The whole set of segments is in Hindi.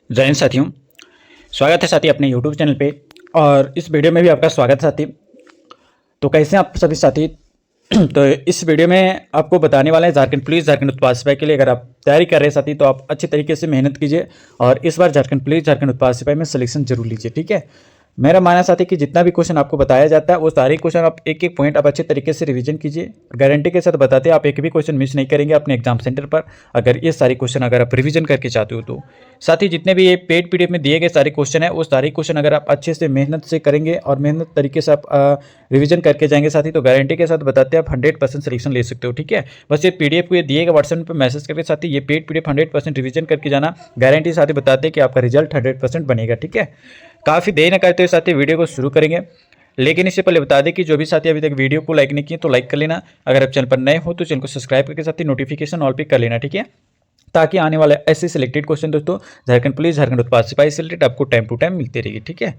जय हिंद साथियों। स्वागत है साथी अपने YouTube चैनल पे। और इस वीडियो में भी आपका स्वागत है साथी। तो कैसे हैं आप सभी साथी? तो इस वीडियो में आपको बताने वाले हैं झारखंड पुलिस झारखंड उत्पाद सिपाही के लिए अगर आप तैयारी कर रहे हैं साथी तो आप अच्छी तरीके से मेहनत कीजिए और इस बार झारखंड पुलिस झारखंड उत्पाद सिपाही में सिलेक्शन जरूर लीजिए। ठीक है, मेरा मानना साथी कि जितना भी क्वेश्चन आपको बताया जाता है वो सारे क्वेश्चन आप एक एक पॉइंट आप अच्छे तरीके से रिवीजन कीजिए। गारंटी के साथ बताते हैं आप एक भी क्वेश्चन मिस नहीं करेंगे अपने एग्जाम सेंटर पर अगर ये सारे क्वेश्चन अगर आप रिवीजन करके चाहते हो तो। साथ ही जितने भी ये पेड पीडीएफ में दिए गए सारे क्वेश्चन है वो सारे क्वेश्चन अगर आप अच्छे से मेहनत से करेंगे और मेहनत तरीके से आप रिवीजन करके जाएंगे साथी तो गारंटी के साथ बताते हैं आप 100% सिलेक्शन ले सकते हो। ठीक है, बस ये पीडीएफ को ये दिएगा व्हाट्सएप पर मैसेज करके साथी ये पेड पीडीएफ 100% रिवीजन करके जाना, गारंटी साथी बताते हैं कि आपका रिजल्ट 100% बनेगा। ठीक है, काफ़ी देर न करते हुए साथी वीडियो को शुरू करेंगे, लेकिन इससे पहले बता दें कि जो भी साथी अभी तक वीडियो को लाइक नहीं किए तो लाइक कर लेना। अगर आप चैनल पर नए हो तो चैनल को सब्सक्राइब करके साथी नोटिफिकेशन ऑल पे कर लेना। ठीक है, ताकि आने वाले ऐसे सिलेक्टेड क्वेश्चन दोस्तों झारखंड पुलिस झारखंड उत्पाद सिपाही से रिलेटेड आपको टाइम टू टाइम मिलती रहेगी। ठीक है,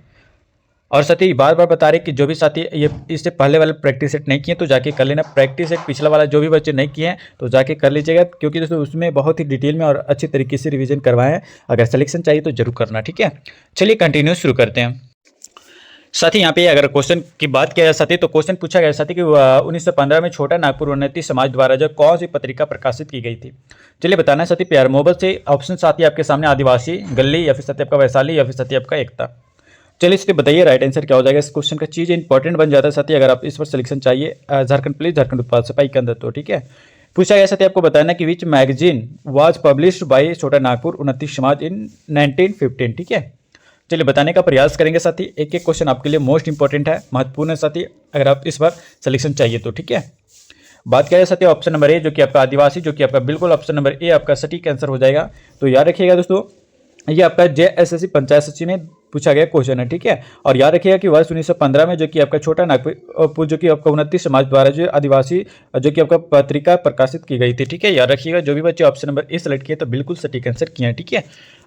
और साथी बार बार बता रहे कि जो भी साथी ये इससे पहले वाले प्रैक्टिस सेट नहीं किए तो जाके कर लेना। प्रैक्टिस सेट पिछला वाला जो भी बच्चे नहीं किए हैं तो जाके कर लीजिएगा, क्योंकि दोस्तों उसमें बहुत ही डिटेल में और अच्छी तरीके से रिवीजन करवाए हैं। अगर सिलेक्शन चाहिए तो जरूर करना। ठीक है, चलिए कंटिन्यू शुरू करते हैं साथी। यहाँ पे अगर क्वेश्चन की बात किया जाए साथी तो क्वेश्चन पूछा गया साथी कि 1915 में छोटा नागपुर उन्नति समाज द्वारा जो कौन सी पत्रिका प्रकाशित की गई थी। चलिए बताना है साथी प्यार मोहब्बत से। ऑप्शन साथी आपके सामने आदिवासी, गली, या फिर साथी आपका वैशाली, या फिर साथी आपका एकता। चलिए इसलिए बताइए राइट आंसर क्या हो जाएगा। इस क्वेश्चन का चीज़ इंपॉर्टेंट बन जाता है साथी अगर आप इस पर सिलेक्शन चाहिए झारखंड पुलिस झारखंड उत्पाद सिपाही के अंदर तो। ठीक है, पूछा गया साथी आपको बताना कि which magazine was published by छोटा नागपुर उन्नति समाज इन 1915। ठीक है, चलिए बताने का प्रयास करेंगे साथी। एक एक क्वेश्चन आपके लिए मोस्ट इंपॉर्टेंट है, महत्वपूर्ण है साथी अगर आप इस बार सिलेक्शन चाहिए तो। ठीक है, बात करें साथी ऑप्शन नंबर ए जो कि आपका आदिवासी, जो कि आपका बिल्कुल ऑप्शन नंबर ए आपका सटीक आंसर हो जाएगा। तो याद रखिएगा दोस्तों ये आपका जेएसएससी पंचायत सचिव में पूछा गया क्वेश्चन है। ठीक है, और याद रखिएगा कि वर्ष 1915 में जो कि आपका छोटा नागपुर जो कि आपका उन्नति समाज द्वारा जो आदिवासी जो कि आपका पत्रिका प्रकाशित की गई थी। ठीक है, याद रखिएगा जो भी बच्चे ऑप्शन नंबर ए सेलेक्ट किए तो बिल्कुल सटीक आंसर किए हैं। ठीक है,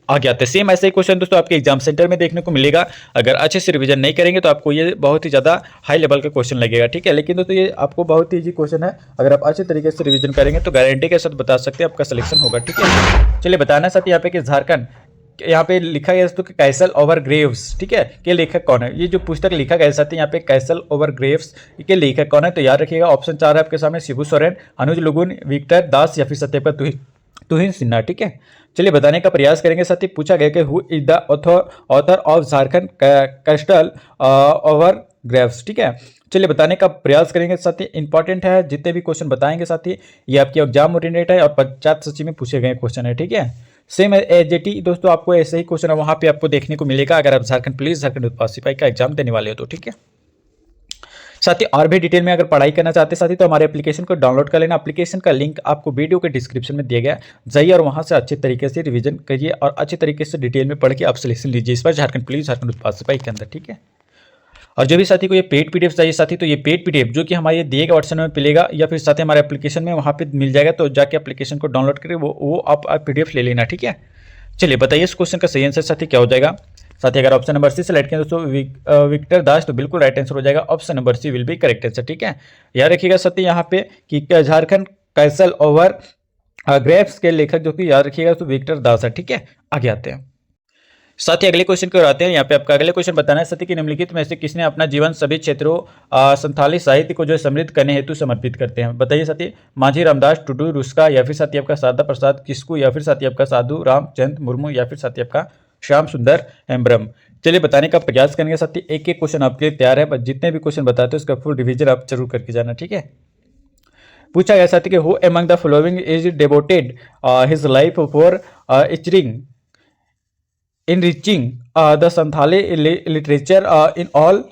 आगे आते हैं सेम ऐसे ही क्वेश्चन दोस्तों आपके एग्जाम सेंटर में देखने को मिलेगा। अगर अच्छे से रिवीजन नहीं करेंगे तो आपको ये बहुत ही ज़्यादा हाई लेवल का क्वेश्चन लगेगा। ठीक है, लेकिन दोस्तों ये आपको बहुत ही ईजी क्वेश्चन है, अगर आप अच्छे तरीके से रिवीजन करेंगे तो गारंटी के साथ बता सकते हैं आपका सिलेक्शन होगा। ठीक है, चलिए बताना साथ यहाँ पे कि झारखंड यहाँ पे लिखा गया दोस्तों कैसल ओवर ग्रेव्स। ठीक है, के लेखक कौन है? ये जो पुस्तक लिखा गया साथ यहाँ पे कैसल ओवर ग्रेव्स के लेखक कौन है? तो याद रखिएगा ऑप्शन 4 है आपके सामने शिबू सोरेन, अनुज लुगुन, विक्टर दास, या फिर सत्यपा तुहिन सिन्हा। ठीक है, चलिए बताने का प्रयास करेंगे साथी। पूछा गया कि who is the author of Jharkhand castle over Graves. ठीक है, चलिए बताने का प्रयास करेंगे साथी। इंपॉर्टेंट है, जितने भी क्वेश्चन बताएंगे साथी ये आपके एग्जाम ओरिएंटेड है और पंचायत सचिव में पूछे गए क्वेश्चन है। ठीक है, सेम एजेटी दोस्तों आपको ऐसे ही क्वेश्चन वहां पे आपको देखने को मिलेगा अगर आप झारखंड पुलिस झारखंड उत्पाद सिपाही का एग्जाम देने वाले हो तो। ठीक है, साथ ही और भी डिटेल में अगर पढ़ाई करना चाहते हैं साथी तो हमारे एप्लीकेशन को डाउनलोड कर लेना। एप्लीकेशन का लिंक आपको वीडियो के डिस्क्रिप्शन में दिया गया, जाइए और वहां से अच्छे तरीके से रिवीजन करिए और अच्छे तरीके से डिटेल में पढ़ के आप सिलेक्शन लीजिए इस बार झारखंड पुलिस झारखंड उत्पाद सिपाही के अंदर। ठीक है, और जो भी साथी को ये पेड पीडीएफ चाहिए साथी तो ये पेड पीडीएफ जो कि हमारे दिए गए व्हाट्सएप में मिलेगा या फिर साथ ही हमारे एप्लीकेशन में वहाँ पे मिल जाएगा, तो जाके एप्लीकेशन को डाउनलोड करिए वो आप पीडीएफ ले लेना। ठीक है, चलिए बताइए इस क्वेश्चन का सही आंसर साथी क्या हो जाएगा। साथी अगर ऑप्शन नंबर सी सेलेक्ट करें दोस्तों विक्टर दास तो बिल्कुल राइट आंसर हो जाएगा। Option number C will be correct answer. ठीक है, याद रखिएगा साथी यहाँ पे कि झारखंड कैसल ओवर ग्रेव्स के लेखक जो कि याद रखिएगा तो विक्टर दास है। ठीक है, आगे आते हैं साथ ही अगले क्वेश्चन को आते हैं। यहाँ पे आपका अगले क्वेश्चन बताना है साथी कि निम्नलिखित में से किसने अपना जीवन सभी क्षेत्रों संथाली साहित्य को जो समृद्ध करने हेतु समर्पित करते हैं। बताइए साथी, मांझी रामदास टुडू रुस्का, या फिर साथी आपका शारदा प्रसाद किस्कू, या फिर साथी आपका साधु रामचंद्र मुर्मू, या फिर साथी आपका श्याम सुंदर हेम्ब्रम। चलिए बताने का प्रयास करेंगे साथी। एक एक क्वेश्चन आपके लिए तैयार है, बस जितने भी क्वेश्चन बताते हैं उसका फुल रिविजन आप जरूर करके जाना। ठीक है, पूछा गया साथी कि who among the following is devoted his life for enriching the Santhali literature in all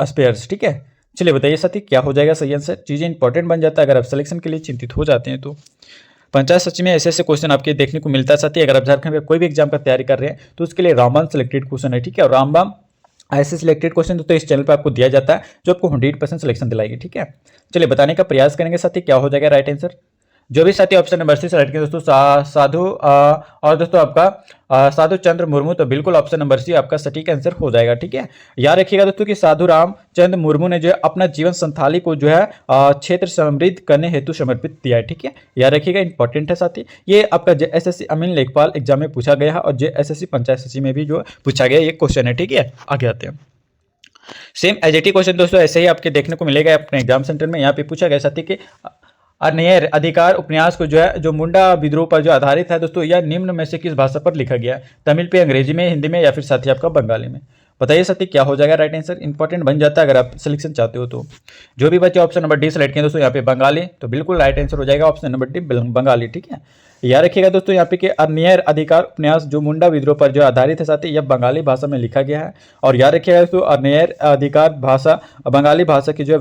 spheres. ठीक है, चलिए बताइए साथी क्या हो जाएगा सही आंसर। चीज़ें इंपॉर्टेंट बन जाता है अगर आप सिलेक्शन के लिए चिंतित हो जाते हैं तो। पंचायत सचिव में ऐसे ऐसे क्वेश्चन आपके देखने को मिलता है साथी। अगर आप झारखंड में कोई भी एग्जाम का तैयारी कर रहे हैं तो उसके लिए रामबाण सिलेक्टेड क्वेश्चन है। ठीक है, और रामबाण ऐसे सिलेक्टेड क्वेश्चन तो इस चैनल पर आपको दिया जाता है जो आपको 100% सिलेक्शन दिलाएगी। ठीक है, चलिए बताने का प्रयास करेंगे साथी क्या हो जाएगा राइट आंसर। जो भी साथी ऑप्शन नंबर सी सेलेक्ट किया दोस्तों साधु और दोस्तों आपका साधु चंद्र मुर्मू, तो बिल्कुल ऑप्शन नंबर सी आपका सटीक आंसर हो जाएगा। ठीक है, याद रखिएगा दोस्तों कि साधु राम चंद्र मुर्मू ने जो है अपना जीवन संथाली को जो है क्षेत्र समृद्ध करने हेतु समर्पित दिया है। ठीक है, याद रखिएगा, इंपॉर्टेंट है साथी। ये आपका JSSC अमीन लेखपाल एग्जाम में पूछा गया है और JSSC पंचायत सचिव में भी जो पूछा गया ये क्वेश्चन है। ठीक है, आगे आते हैं। सेम एजटी क्वेश्चन दोस्तों ऐसे ही आपके देखने को मिलेगा अपने एग्जाम सेंटर में। यहाँ पे पूछा गया साथी कि अन्याय अधिकार उपन्यास को जो है जो मुंडा विद्रोह पर जो आधारित है दोस्तों, यह निम्न में से किस भाषा पर लिखा गया है? तमिल पे, अंग्रेजी में, हिंदी में या फिर साथी आपका बंगाली में? बताइए साथी क्या हो जाएगा राइट आंसर। इंपॉर्टेंट बन जाता है अगर आप सिलेक्शन चाहते हो तो। जो भी बच्चे ऑप्शन नंबर डी सेलेक्ट किए दोस्तों यहाँ पे बंगाली, तो बिल्कुल राइट आंसर हो जाएगा ऑप्शन नंबर डी बंगाली। ठीक है, याद रखिएगा दोस्तों यहाँ पे कि अन्याय अधिकार उपन्यास जो मुंडा विद्रोह पर जो आधारित है साथी यह बंगाली भाषा में लिखा गया है। और याद रखिएगा दोस्तों अन्याय अधिकार भाषा बंगाली भाषा की जो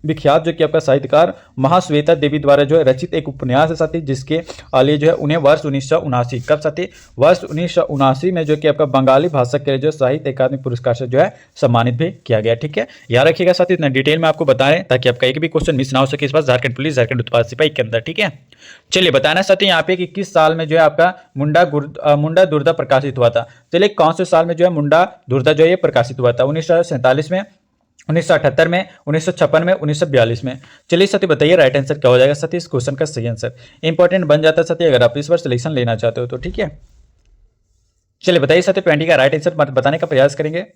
विख्यात जो कि आपका साहित्यकार महाश्वेता देवी द्वारा जो है रचित एक उपन्यास है साथी, जिसके लिए जो है उन्हें वर्ष 1979 कब साथी वर्ष 1979 में जो कि आपका बंगाली भाषा के जो साहित्य अकादमी पुरस्कार से जो है सम्मानित भी किया गया। ठीक है, याद रखिएगा साथी, इतना डिटेल में आपको बता रहे हैं ताकि आपका एक भी क्वेश्चन मिस ना हो सके इस बार झारखंड पुलिस झारखंड उत्पाद सिपाही के अंदर। ठीक है, चलिए बताना साथी यहाँ पे कि किस साल में जो है आपका मुंडा दुर्दा प्रकाशित हुआ था। चलिए कौन से साल में जो है मुंडा दुर्दा जो है प्रकाशित हुआ था? 1947 में, 1978 में, 1956 में, 1942 में? चलिए साथी बताइए राइट आंसर क्या हो जाएगा साथी इस क्वेश्चन का सही आंसर। इंपॉर्टेंट बन जाता है साथी अगर आप इस बार सिलेक्शन लेना चाहते हो तो। ठीक है, चलिए बताइए साथी 20 का राइट आंसर बताने का प्रयास करेंगे।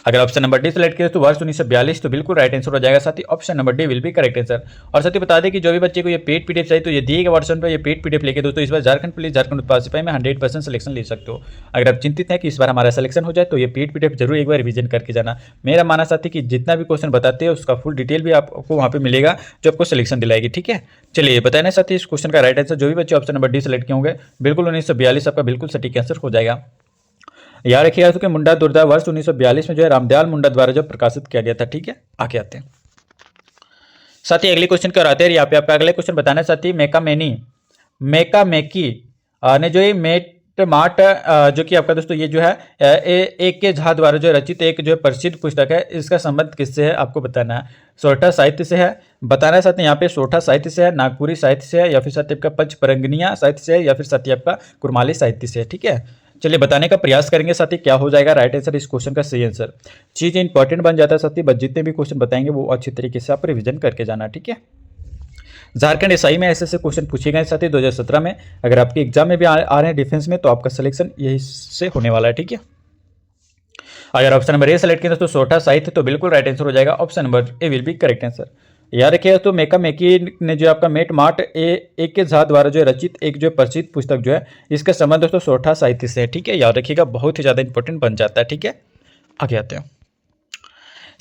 अगर ऑप्शन नंबर डी सेलेक्ट किया तो वर्ष 1942, तो बिल्कुल राइट आंसर हो जाएगा साथी option number D will be correct answer. और साथी बता दें कि जो भी बच्चे को ये पेड पीडीएफ चाहिए तो ये दिए गए वर्षन पर ये पेड पीडीएफ लेके दोस्तों इस बार झारखंड पुलिस झारखंड उत्पाद सिपाही में 100% सिलेक्शन ले सकते हो। अगर आप चिंतित हैं कि इस बार हमारा सिलेक्शन हो जाए तो ये पेड पीडीएफ जरूर एक बार रिवीजन करके जाना। मेरा मानना साथी कि जितना भी क्वेश्चन बताते हैं उसका फुल डिटेल भी आपको वहाँ पे मिलेगा जो आपको सिलेक्शन दिलाएगी। ठीक है, चलिए बताना साथी इस क्वेश्चन का राइट आंसर। जो भी बच्चे ऑप्शन नंबर डी सेलेक्ट किए होंगे बिल्कुल 1942 आपका बिल्कुल सटीक आंसर हो जाएगा। याद रखिएगा कि मुंडा दुर्दा वर्ष 1942 में जो है रामदयाल मुंडा द्वारा जो प्रकाशित किया गया था। ठीक है, आगे आते हैं साथी अगले क्वेश्चन की ओर आते हैं। यहाँ पे आपका अगले क्वेश्चन बताना साथी मेकामेकी ने जो ये मेट मार्ट जो कि आपका दोस्तों ये जो है AK झा द्वारा जो रचित एक जो है प्रसिद्ध पुस्तक है, इसका संबंध किससे है आपको बताना है। सोरठा साहित्य से है, बताना है साथी यहाँ पे सोरठा साहित्य से है, नागपुरी साहित्य से है या फिर साथी आपका पंचपरंगनिया साहित्य से है या फिर साथी आपका कुरमाली साहित्य से है। ठीक है, चलिए बताने का प्रयास करेंगे साथी क्या हो जाएगा राइट आंसर इस क्वेश्चन का सही आंसर। चीज इंपॉर्टेंट बन जाता है साथी, बस जितने भी क्वेश्चन बताएंगे वो अच्छी तरीके से आप रिवीजन करके जाना। ठीक है, झारखंड एसआई में ऐसे क्वेश्चन पूछे गए साथी 2017 में। अगर आपके एग्जाम में भी आ रहे हैं डिफेंस में तो आपका सिलेक्शन यही से होने वाला है। ठीक है, अगर ऑप्शन नंबर ए सेलेक्ट किया तो सोरठा साहित्य, तो बिल्कुल राइट आंसर हो जाएगा option number A will be correct answer. याद रखिएगा तो मेकी ने जो आपका मेट मार्ट AK झा द्वारा जो रचित एक जो प्रसिद्ध पुस्तक जो है इसका संबंध दोस्तों सोरठा साहित्य से है। ठीक है, याद रखिएगा बहुत ही ज्यादा इंपॉर्टेंट बन जाता है। ठीक है, आगे आते हैं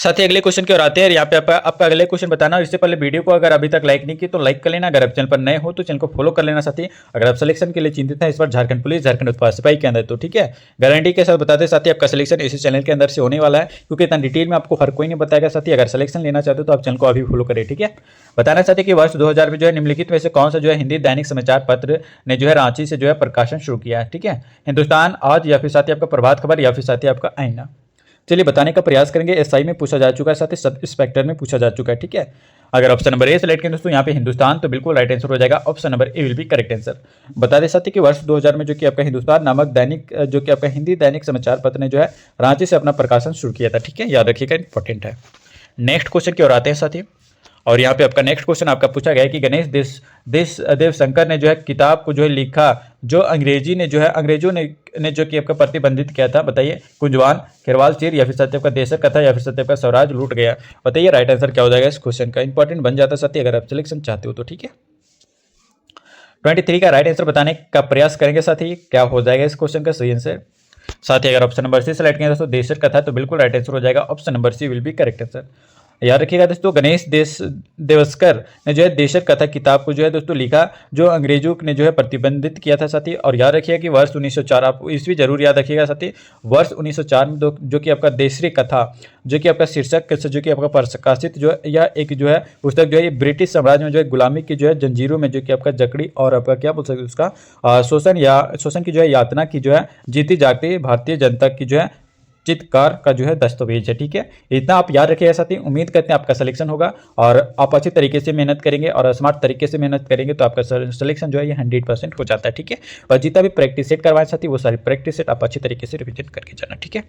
साथी अगले क्वेश्चन की ओर आते हैं। यहाँ पे आपका अगले क्वेश्चन बताना। इससे पहले वीडियो को अगर अभी तक लाइक नहीं की तो लाइक कर लेना। अगर आप चैनल पर नए हो तो चैनल को फॉलो कर लेना साथी। अगर आप सिलेक्शन के लिए चिंतित हैं इस बार झारखंड पुलिस झारखंड उत्पाद सिपाही के अंदर तो ठीक है, गारंटी के साथ बताते साथी आपका सिलेक्शन इसी चैनल के अंदर से होने वाला है, क्योंकि इतना डिटेल में आपको हर कोई नहीं बताएगा साथी। अगर सिलेक्शन लेना चाहते हो तो आप चैनल को अभी फॉलो करें। ठीक है, बताना चाहते कि वर्ष 2000 में जो है निम्नलिखित में से कौन सा जो है हिंदी दैनिक समाचार पत्र ने जो है रांची से जो है प्रकाशन शुरू किया है। ठीक है, हिंदुस्तान आज या फिर साथी आपका प्रभात खबर या फिर साथी आपका आईना। चलिए बताने का प्रयास करेंगे। एसआई में पूछा जा चुका है, साथ ही सब इंस्पेक्टर में पूछा जा चुका है। ठीक है, अगर ऑप्शन नंबर ए सेलेक्ट करें दोस्तों यहाँ पे हिंदुस्तान, तो बिल्कुल राइट आंसर हो जाएगा option number A will be correct answer. बता दें साथी कि वर्ष 2000 में जो कि आपका हिंदुस्तान नामक दैनिक जो कि आपका हिंदी दैनिक समाचार पत्र ने जो है रांची से अपना प्रकाशन शुरू किया था। ठीक है, याद रखिएगा इंपॉर्टेंट है। नेक्स्ट क्वेश्चन की ओर आते हैं साथी, और यहाँ पे आपका नेक्स्ट क्वेश्चन आपका पूछा गया है कि गणेश देव शंकर ने जो है किताब को जो है लिखा जो अंग्रेजों ने जो कि आपका प्रतिबंधित किया था। बताइए, कुंजवान, खिरवाल चीर या फिर सत्य का देशक कथा या फिर सत्य का स्वराज लूट गया। बताइए राइट आंसर क्या हो जाएगा इस क्वेश्चन का। इंपॉर्टेंट बन जाता साथी अगर आप सिलेक्शन चाहते हो तो। ठीक है, 23 का राइट आंसर बताने का प्रयास करेंगे साथी क्या हो जाएगा इस क्वेश्चन का सही आंसर। साथ ही अगर ऑप्शन नंबर सी सेलेक्ट करें दोस्तों देशक कथा, तो बिल्कुल राइट आंसर हो जाएगा option number C will be correct answer. याद रखिएगा दोस्तों गणेश देवस्कर ने जो है देशक कथा किताब को जो है दोस्तों लिखा जो अंग्रेजों ने जो है प्रतिबंधित किया था साथी। और याद रखिएगा कि वर्ष 1904, आप ईस्वी जरूर याद रखिएगा साथी, वर्ष 1904 में जो कि आपका देशरी कथा जो कि आपका शीर्षक जो कि आपका प्रकाशित जो है यह एक जो है पुस्तक जो है ये ब्रिटिश साम्राज्य में जो है गुलामी की जो है जंजीरों में जो कि आपका जकड़ी और आपका क्या बोल सकते उसका शोषण की जो है यातना की जो है जीती जागती भारतीय जनता की जो है चित्रकार का जो है दस्तावेज है। ठीक है, इतना आप याद रखिएगा साथी। उम्मीद करते हैं आपका सिलेक्शन होगा और आप अच्छी तरीके से मेहनत करेंगे और स्मार्ट तरीके से मेहनत करेंगे तो आपका सिलेक्शन जो है ये 100% हो जाता है। ठीक है, और जितना भी प्रैक्टिस सेट करवाएं साथी वो सारी प्रैक्टिस सेट आप अच्छी तरीके से रिविजन करके जाना। ठीक है,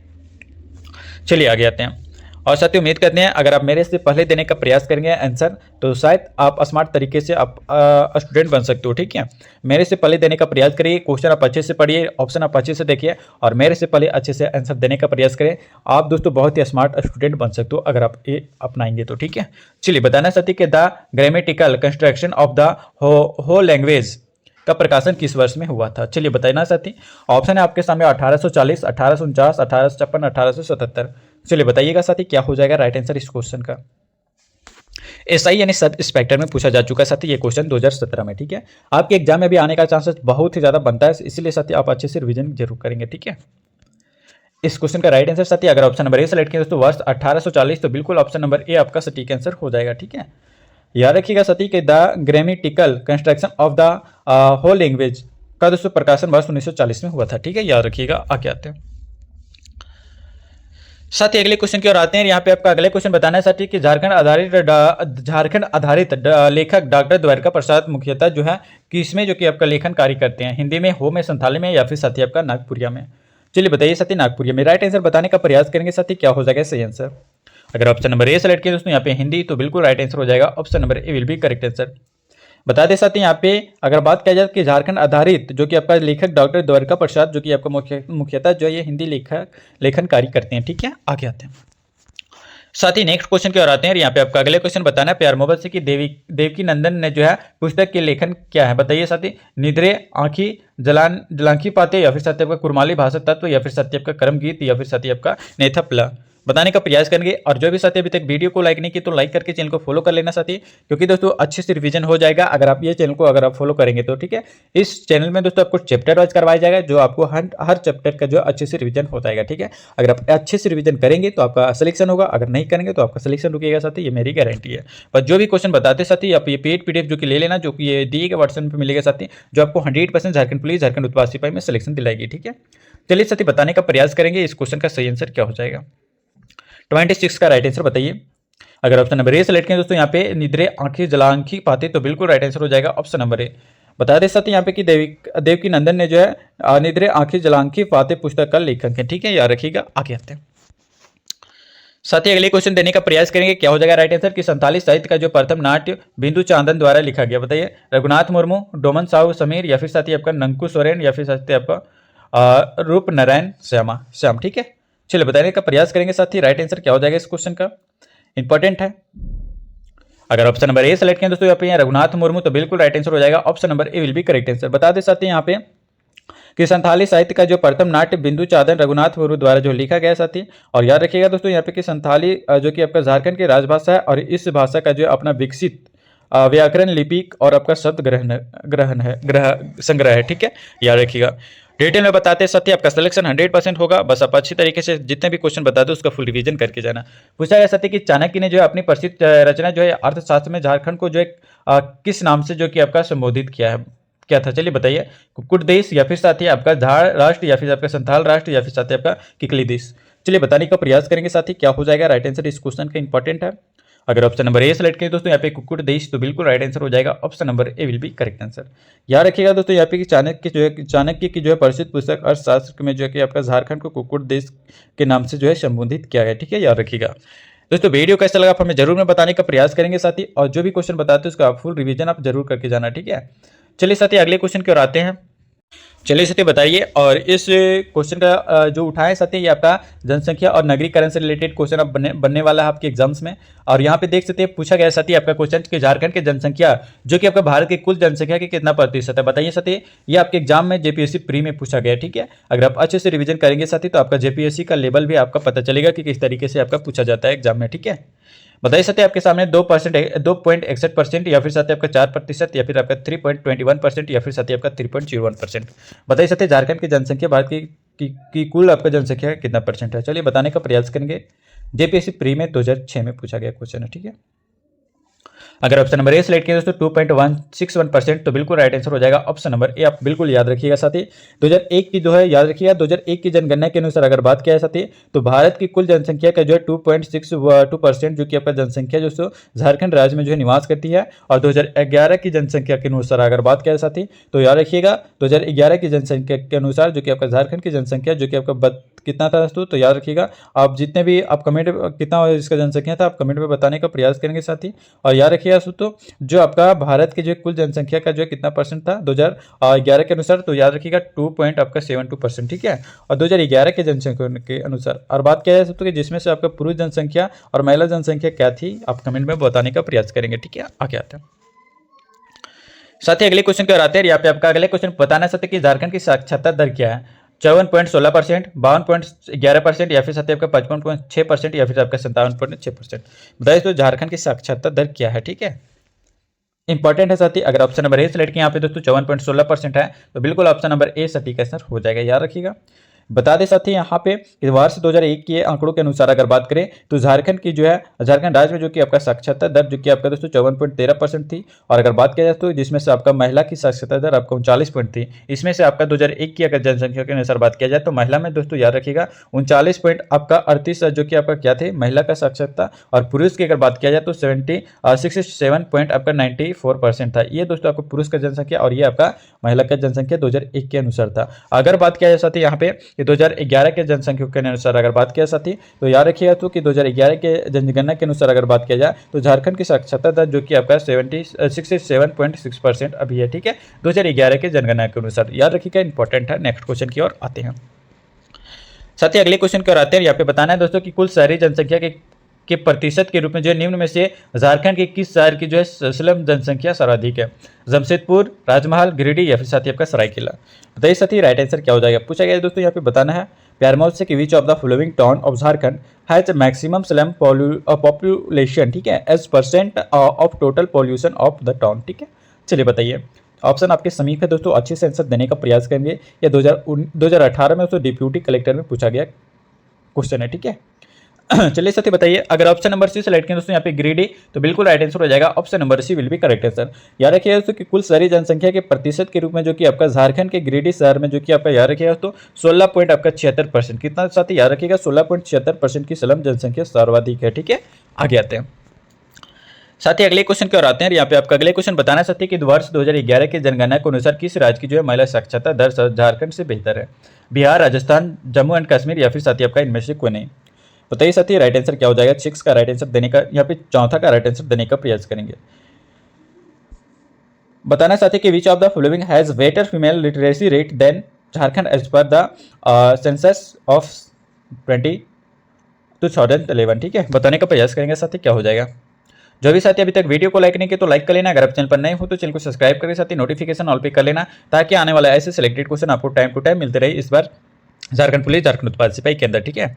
चलिए आगे आते हैं। और साथी उम्मीद करते हैं अगर आप मेरे से पहले देने का प्रयास करेंगे आंसर तो शायद आप स्मार्ट तरीके से आप स्टूडेंट बन सकते हो। ठीक है, मेरे से पहले देने का प्रयास करिए, क्वेश्चन आप अच्छे से पढ़िए, ऑप्शन आप अच्छे से देखिए और मेरे से पहले अच्छे से आंसर देने का प्रयास करें। आप दोस्तों बहुत ही स्मार्ट स्टूडेंट बन सकते हो अगर आप ये अपनाएंगे तो। ठीक है, चलिए बताना साथी कि the grammatical construction of the हो लैंग्वेज का प्रकाशन किस वर्ष में हुआ था। चलिए बताना साथी। ऑप्शन है आपके सामने 1840, 1849, 1856, 1877। चलिए बताइएगा साथी क्या हो जाएगा राइट आंसर इस क्वेश्चन का। एसआई यानी सब इंस्पेक्टर में पूछा जा चुका है साथी ये क्वेश्चन 2017 में। ठीक है, आपके एग्जाम में भी आने का चांसेस बहुत ही ज्यादा बनता है, इसलिए साथी आप अच्छे से रिवीजन जरूर करेंगे। ठीक है, इस क्वेश्चन का राइट आंसर साथी अगर ऑप्शन नंबर ए सेलेक्ट किया दोस्तों वर्ष 1840 तो बिल्कुल ऑप्शन नंबर ए आपका सटीक आंसर हो जाएगा। ठीक है, याद रखिएगा साथी कि the grammatical construction of the whole language का दोस्तों प्रकाशन वर्ष 1940 में हुआ था। ठीक है, याद रखिएगा। आगे आते हैं साथी अगले क्वेश्चन की ओर आते हैं। यहाँ पे आपका अगले क्वेश्चन बताना है साथी कि झारखंड आधारित लेखक डॉक्टर द्वारका प्रसाद मुख्यतः जो है किसमें जो कि आपका लेखन कार्य करते हैं, हिंदी में, हो में, संथाली में या फिर साथी आपका नागपुरिया में। चलिए बताइए साथी नागपुरिया में। राइट आंसर बताने का प्रयास करेंगे साथी क्या हो जाएगा सही आंसर। अगर ऑप्शन नंबर ए सेलेक्ट किया दोस्तों यहाँ पे हिंदी तो बिल्कुल राइट आंसर हो जाएगा, option number A will be correct answer. बता दें साथ ही यहाँ पे अगर बात किया जाए कि झारखंड आधारित जो कि आपका लेखक डॉक्टर द्वारका प्रसाद जो कि आपका मुख्यतः जो है ये हिंदी लेखन कार्य करते हैं। ठीक है, आगे आते हैं साथ ही नेक्स्ट क्वेश्चन की ओर आते हैं। यहाँ पे आपका अगले क्वेश्चन बताना है प्यार मोहब्बत से कि देवकी नंदन ने जो है पुस्तक के लेखन क्या है। बताइए साथी, निद्रे आंखी जलांखी पाते या फिर साथी आपका कुरमाली भाषा तत्व या फिर साथी आपका कर्म गीत या फिर साथी आपका नेथपला। बताने का प्रयास करेंगे और जो भी साथी अभी तक वीडियो को लाइक नहीं किया तो लाइक करके चैनल को फॉलो कर लेना साथी, क्योंकि दोस्तों अच्छे से रिवीजन हो जाएगा अगर आप ये चैनल को अगर आप फॉलो करेंगे तो। ठीक है, इस चैनल में दोस्तों आपको चैप्टर वाइज करवाया जाएगा जो आपको हर चैप्टर का जो अच्छे से रिवीजन हो जाएगा। ठीक है, अगर आप अच्छे से रिवीजन करेंगे तो आपका सिलेक्शन होगा, अगर नहीं करेंगे तो आपका सिलेक्शन रुकेगा साथी, ये मेरी गारंटी है। पर जो भी क्वेश्चन बताते साथी आप ये पेड पीडीएफ जो कि ले लेना, जो कि ये दिए गए व्हाट्सएप पर मिलेगा साथी, जो आपको 100% झारखंड पुलिस झारखंड उत्पाद सिपाही में सिलेक्शन दिलाएगी। ठीक है, चलिए साथी बताने का प्रयास करेंगे इस क्वेश्चन का सही आंसर क्या हो जाएगा। 26 का राइट आंसर बताइए। अगर ऑप्शन नंबर ए सेलेक्ट करें दोस्तों यहाँ पे निद्रे आंखें जलांखी पाते तो बिल्कुल राइट आंसर हो जाएगा, ऑप्शन नंबर ए। बता दें साथ यहाँ पे कि देवकी नंदन ने जो है निद्रे आंखें जलांखी पाते पुस्तक का लेखक है। ठीक है, याद रखिएगा। आगे आते हैं साथ ही अगले क्वेश्चन देने का प्रयास करेंगे क्या हो जाएगा राइट आंसर कि संथाली साहित्य का जो प्रथम नाट्य बिंदु चांदन द्वारा लिखा गया। बताइए, रघुनाथ मुर्मू, डोमन साहू समीर या फिर साथी आपका नंकू सोरेन या फिर साथी आपका रूप नारायण श्याम। ठीक है, चलिए बताने का प्रयास करेंगे साथी राइट आंसर क्या हो जाएगा इस क्वेश्चन का, इंपॉर्टेंट है। अगर ऑप्शन नंबर ए सेलेक्ट करें दोस्तों यहाँ पे रघुनाथ मुर्मू तो बिल्कुल राइट आंसर हो जाएगा, option number A will be correct answer. बता दें साथी यहाँ पे कि संथाली साहित्य का जो प्रथम नाट्य बिंदु चांदन रघुनाथ मुर्मू द्वारा जो लिखा गया साथी। और याद रखिएगा दोस्तों यहाँ पे कि संथाली जो कि आपका झारखंड की राजभाषा है और इस भाषा का जो अपना विकसित व्याकरण लिपिक और आपका शब्द संग्रह है। ठीक है, याद रखिएगा। डिटेल में बताते साथी आपका सिलेक्शन 100% होगा, बस आप अच्छी तरीके से जितने भी क्वेश्चन बताते उसका फुल रिवीजन करके जाना। पूछा गया साथी कि चाणक्य ने जो है अपनी प्रसिद्ध रचना जो है अर्थशास्त्र में झारखंड को जो है किस नाम से जो कि आपका संबोधित क्या था। चलिए बताइए, कुक्कुट देश या फिर साथी आपका झाड़ राष्ट्र या फिर आपका संथाल राष्ट्र या फिर साथी आपका किकली देश। चलिए बताने का प्रयास करेंगे साथी क्या हो जाएगा राइट आंसर इस क्वेश्चन का, इंपॉर्टेंट है। अगर ऑप्शन नंबर ए सेलेक्ट करें दोस्तों यहाँ पे कुक्कुट देश तो बिल्कुल राइट आंसर हो जाएगा, option number A will be correct answer. याद रखिएगा दोस्तों यहाँ पे कि चाणक्य की जो है प्रसिद्ध पुस्तक अर्थशास्त्र में जो है कि आपका झारखंड को कुक्कुट देश के नाम से जो है संबोधित किया गया। ठीक है, याद रखिएगा दोस्तों। वीडियो कैसा लगा आप हमें जरूर में बताने का प्रयास करेंगे साथी, और जो भी क्वेश्चन बताते हैं उसका आप फुल रिवीजन आप जरूर करके जाना। ठीक है, चलिए साथी अगले क्वेश्चन की ओर आते हैं। चलिए साथी बताइए, और इस क्वेश्चन का जो उठाए साथी ये आपका जनसंख्या और नगरीकरण से रिलेटेड क्वेश्चन अब बनने वाला है आपके एग्जाम्स में। और यहाँ पे देख सकते हैं पूछा गया साथी आपका क्वेश्चन कि झारखंड की जनसंख्या जो कि आपका भारत की कुल जनसंख्या के कितना प्रतिशत है। बताइए साथी, ये आपके एग्जाम में जेपीएससी प्री में पूछा गया। ठीक है, अगर आप अच्छे से रिवीजन करेंगे साथी तो आपका जेपीएससी का लेवल भी आपका पता चलेगा कि किस तरीके से आपका पूछा जाता है एग्जाम में। ठीक है, बताइए साथी आपके सामने 2.61% या फिर साथी आपका 4% या फिर आपका 3.21% या फिर साथी आपका 3.01%। बताइए साथी झारखंड की जनसंख्या भारत की कुल आपका जनसंख्या कितना परसेंट है। चलिए बताने का प्रयास करेंगे, जेपीएससी प्री में 2006 में पूछा गया क्वेश्चन है। ठीक है, अगर ऑप्शन नंबर ए सिलेक्ट किया दोस्तों 2.161%, तो बिल्कुल राइट आंसर हो जाएगा ऑप्शन नंबर ए। आप बिल्कुल याद रखिएगा साथी। 2001 की जो है याद रखिएगा, 2001 की जनगणना के अनुसार अगर बात किया है साथी, तो भारत की कुल जनसंख्या का जो है 2.62% जो कि आपका जनसंख्या जो झारखंड राज्य में जो है निवास करती है। और 2011 की जनसंख्या के अनुसार अगर बात किया है साथी, तो याद रखिएगा 2011 की जनसंख्या के अनुसार जो कि आपका झारखंड की जनसंख्या जो कि आपका कितना था दोस्तों, तो याद रखिएगा आप जितने भी आप कमेंट कितना इसका जनसंख्या था आप कमेंट में बताने का प्रयास करेंगे साथी। और याद रखिएगा दोस्तों जो आपका भारत की जो कुल जनसंख्या का जो है कितना परसेंट था 2011 के अनुसार, तो याद रखिएगा 2.72%, ठीक है। और 2011 के जनसंख्या के अनुसार और बात किया जाए दोस्तों कि जिसमें से आपका पुरुष जनसंख्या और महिला जनसंख्या क्या थी, आप कमेंट में बताने का प्रयास करेंगे, ठीक है। आगे आते हैं साथ ही अगले क्वेश्चन की ओर आते हैं। यहाँ पे आपका अगले क्वेश्चन बताना चाहते हैं कि झारखंड की साक्षरता दर क्या है। 54.16%, 52.11% या फिर साथ ही आपका 55.6% या फिर आपका 57.6%। बताइए तो झारखंड की साक्षरता दर क्या है, ठीक है। इंपॉर्टेंट है साथी। अगर ऑप्शन नंबर ए सेलेक्ट किया यहाँ पे दोस्तों 54.16% है, तो बिल्कुल ऑप्शन नंबर ए सटीक आंसर हो जाएगा, याद रखिएगा। बता दें साथी यहाँ पे वर्ष 2001 के आंकड़ों के अनुसार अगर बात करें तो झारखंड की जो है झारखंड राज्य में जो कि आपका साक्षरता दर जो कि आपका दोस्तों 54.13% थी। और अगर बात किया जाए तो जिसमें से आपका महिला की साक्षरता दर आपका 39 पॉइंट थी। इसमें से आपका 2001 की अगर जनसंख्या के अनुसार बात किया जाए तो महिला में दोस्तों याद रखिएगा 39 पॉइंट आपका 38 जो कि आपका क्या थे महिला का साक्षरता। और पुरुष की अगर बात किया जाए तो 67 पॉइंट आपका 94% था। ये दोस्तों आपको पुरुष का जनसंख्या और ये आपका महिला का जनसंख्या 2001 के अनुसार था। अगर बात किया जाए साथी यहाँ पे 2011 के जनसंख्या के अनुसार अगर बात किया साथी, तो याद रखिएगा तो कि 2011 के जनगणना के अनुसार अगर बात किया जाए तो झारखंड की साक्षरता दर जो कि आपका 67.6% अभी है, ठीक है, 2011 के जनगणना के अनुसार। याद रखिएगा, इंपॉर्टेंट है। नेक्स्ट क्वेश्चन की ओर आते हैं साथी। अगले क्वेश्चन की ओर आते हैं। यहाँ पे बताना है दोस्तों कि कुल शहरी जनसंख्या के प्रतिशत के रूप में जो निम्न में से झारखंड के किस शहर की जो है स्लम जनसंख्या सर्वाधिक है। जमशेदपुर, राजमहल, गिरिडीह या फिर साथी आपका सरायकेला। बताइए साथी राइट आंसर क्या हो जाएगा। पूछा गया दोस्तों यहाँ पे बताना है प्यारमौत से कि which of the following town of Jharkhand has maximum slum population, ठीक है, as percent of total pollution of the town, ठीक है। चलिए बताइए, ऑप्शन आपके समीप है दोस्तों, अच्छे से आंसर देने का प्रयास करेंगे। या 2018 में दोस्तों डिप्यूटी कलेक्टर में पूछा गया क्वेश्चन है, ठीक है। चलिए साथी बताइए, अगर ऑप्शन नंबर सी सेलेक्ट करें दोस्तों यहाँ पे गिरिडीह, तो बिल्कुल राइट आंसर हो जाएगा option number C will be correct answer. याद रखिएगा दोस्तों कि कुल शहरी जनसंख्या के प्रतिशत के रूप में जो कि आपका झारखंड के गिरिडीह शहर में जो कि आपका याद रखिएगा दोस्तों 16.76%, कितना साथी याद रखिएगा 16.76% की स्लम जनसंख्या सर्वाधिक है, ठीक है। आगे आते हैं साथ ही अगले क्वेश्चन की ओर आते हैं। यहाँ पे आपका अगले क्वेश्चन बताना चाहते हैं कि वर्ष 2011 के जनगणना के अनुसार किस राज्य की जो है महिला साक्षरता दर झारखंड से बेहतर है। बिहार, राजस्थान, जम्मू एंड कश्मीर या फिर साथी आपका इनमें से कोई नहीं। बताइए साथी राइट आंसर क्या हो जाएगा। 6 का राइट आंसर देने का यहाँ पे चौथा का राइट आंसर देने का प्रयास करेंगे। बताना चाहते हैं कि which of the following has better female literacy rate than Jharkhand as per the census of 2011, ठीक है। बताने का प्रयास करेंगे साथी क्या हो जाएगा। जो भी साथी अभी तक वीडियो को लाइक नहीं किया तो लाइक कर लेना। अगर आप चैनल पर नए हो तो चैनल को सब्सक्राइब करके साथ ही नोटिफिकेशन ऑल पे कर लेना, ताकि आने वाला ऐसे सिलेक्टेड क्वेश्चन आपको टाइम टू टाइम मिलते रहे इस बार झारखंड पुलिस झारखंड उत्पाद सिपाही के अंदर, ठीक है।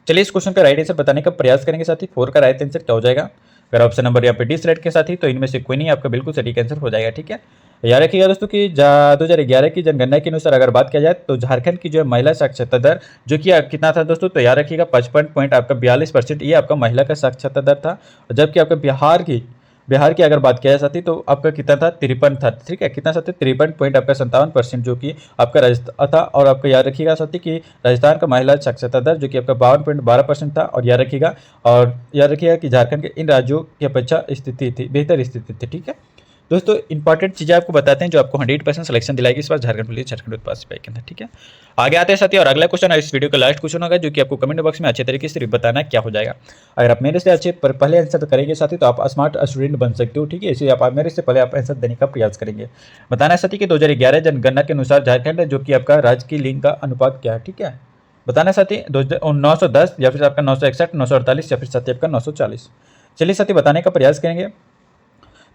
चलिए इस क्वेश्चन का राइट आंसर बताने का प्रयास करेंगे साथी। 4 का राइट आंसर क्या हो जाएगा। अगर ऑप्शन नंबर यहाँ पे डी सेलेक्ट के साथ ही, तो इनमें से कोई नहीं आपका बिल्कुल सटीक आंसर हो जाएगा, ठीक है। याद रखिएगा दोस्तों कि 2011 की जनगणना के अनुसार अगर बात किया जाए तो झारखंड की जो है महिला साक्षरता दर जो कि कितना था दोस्तों, तो याद रखिएगा 55.42% ये आपका महिला का साक्षरता दर था। जबकि आपका बिहार की अगर बात किया जाए साथी, तो आपका कितना था 53 था, ठीक है। कितना साथी 53.57% जो कि आपका राजस्थान था। और आपका याद रखिएगा साथी कि राजस्थान का महिला साक्षरता दर जो कि आपका 52.12% था। और याद रखिएगा कि झारखंड के इन राज्यों की अपेक्षा बेहतर स्थिति थी, ठीक है। दोस्तों इंपॉर्टेंट चीज़ें आपको बताते हैं जो आपको 100% सिलेक्शन दिलाएगी इस बार झारखंड पुलिस झारखंड उत्पाद सिपाही के अंदर, ठीक है। आगे आते हैं साथी और अगला क्वेश्चन इस वीडियो का लास्ट क्वेश्चन होगा जो कि आपको कमेंट बॉक्स में अच्छे तरीके से बताना क्या हो जाएगा। अगर आप मेरे से अच्छे पहले आंसर करेंगे साथी तो आप स्मार्ट स्टूडेंट बन सकते हो, ठीक है। इसलिए आप मेरे से पहले आप आंसर देने का प्रयास करेंगे। बताना है साथी कि 2011 जनगणना के अनुसार झारखंड जो कि आपका राज्य की लिंग का अनुपात क्या है, ठीक है। बताना साथी 910 या फिर आपका 961, 948 या फिर साथी आपका 940। चलिए साथी बताने का प्रयास करेंगे।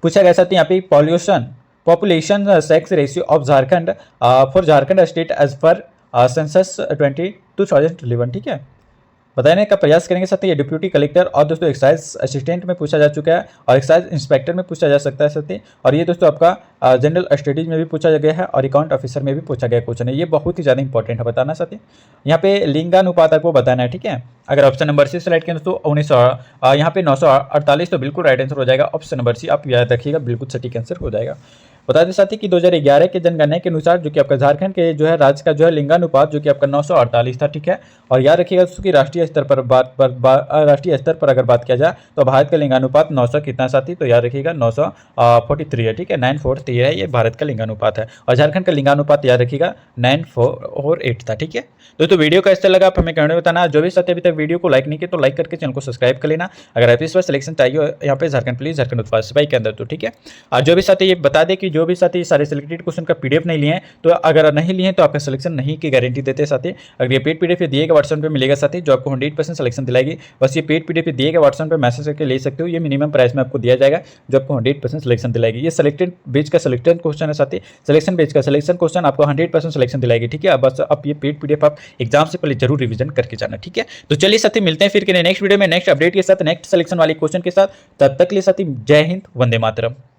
पूछा गया साथी यहाँ पे population sex ratio of Jharkhand for Jharkhand state as per census 2011, ठीक है। बताने का प्रयास करेंगे। साथ ही ये डिप्यूटी कलेक्टर और दोस्तों एक्साइज असिस्टेंट में पूछा जा चुका है और एक्साइज इंस्पेक्टर में पूछा जा सकता है साथ ही। और ये दोस्तों आपका जनरल स्टडीज में भी पूछा गया है और अकाउंट ऑफिसर में भी पूछा गया क्वेश्चन है। ये बहुत ही ज़्यादा इंपॉर्टेंट है बताना साथ ही। यहाँ पे लिंगानुपात आपको बताना है, ठीक है। अगर ऑप्शन नंबर सी सेलेक्ट करें दोस्तों 1900 यहाँ पे 948 तो बिल्कुल राइट आंसर हो जाएगा। ऑप्शन नंबर सी आप याद रखिएगा, बिल्कुल सटीक आंसर हो जाएगा। बता दें साथ ही कि 2011 के जनगणना के अनुसार जो कि आपका झारखंड के जो है राज्य का जो है लिंगानुपात जो कि आपका 948 था, ठीक है। और याद रखिएगा दोस्तों कि राष्ट्रीय स्तर पर अगर बात किया जाए तो भारत का लिंगानुपात 900 कितना साथी, तो याद रखिएगा 943 है, ठीक है। 943 है, ये भारत का लिंगानुपात है। और झारखंड का लिंगानुपात याद रखिएगा 948 था, ठीक है। दोस्तों वीडियो कैसा लगा आप हमें कमेंट में बताना। जो भी साथी अभी तक वीडियो को लाइक नहीं किया तो लाइक करके चैनल को सब्सक्राइब कर लेना। अगर आप इस बार सिलेक्शन चाहिए यहाँ पे झारखंड पुलिस झारखंड उत्पाद सिपाही के अंदर तो ठीक है। और जो भी साथी ये बता दें कि जो भी साथी सारे सिलेक्टेड क्वेश्चन का पीडीएफ नहीं लिए हैं तो अगर नहीं लिए तो आपका सिलेक्शन नहीं की गारंटी देते साथी। अगर ये पेड पीडीएफ दिएगा व्हाट्सएप पे मिलेगा साथी, जो आपको 100% सिलेक्शन दिलाएगी। बस ये पेड पीडीएफ दिएगा व्हाट्सएप पे मैसेज करके ले सकते हो। ये मिनिमम प्राइस में आपको दिया जाएगा जो आपको 100% सिलेक्शन दिलाएगी। ये सिलेक्टेड बेच का सिलेक्शन क्वेश्चन है साथी, सिलेक्शन बेच का सिलेक्शन क्वेश्चन आपको 100% सिलेक्शन दिलाएगी, ठीक है। बस अब ये पेड पीडीएफ आप एग्जाम से पहले जरूर रिवीजन करके जाना, ठीक है। तो चलिए साथी मिलते हैं फिर नेक्स्ट वीडियो में नेक्स्ट अपडेट के साथ, नेक्स्ट सिलेक्शन वाले क्वेश्चन के साथ। तब तक के लिए साथी जय हिंद, वंदे मातरम।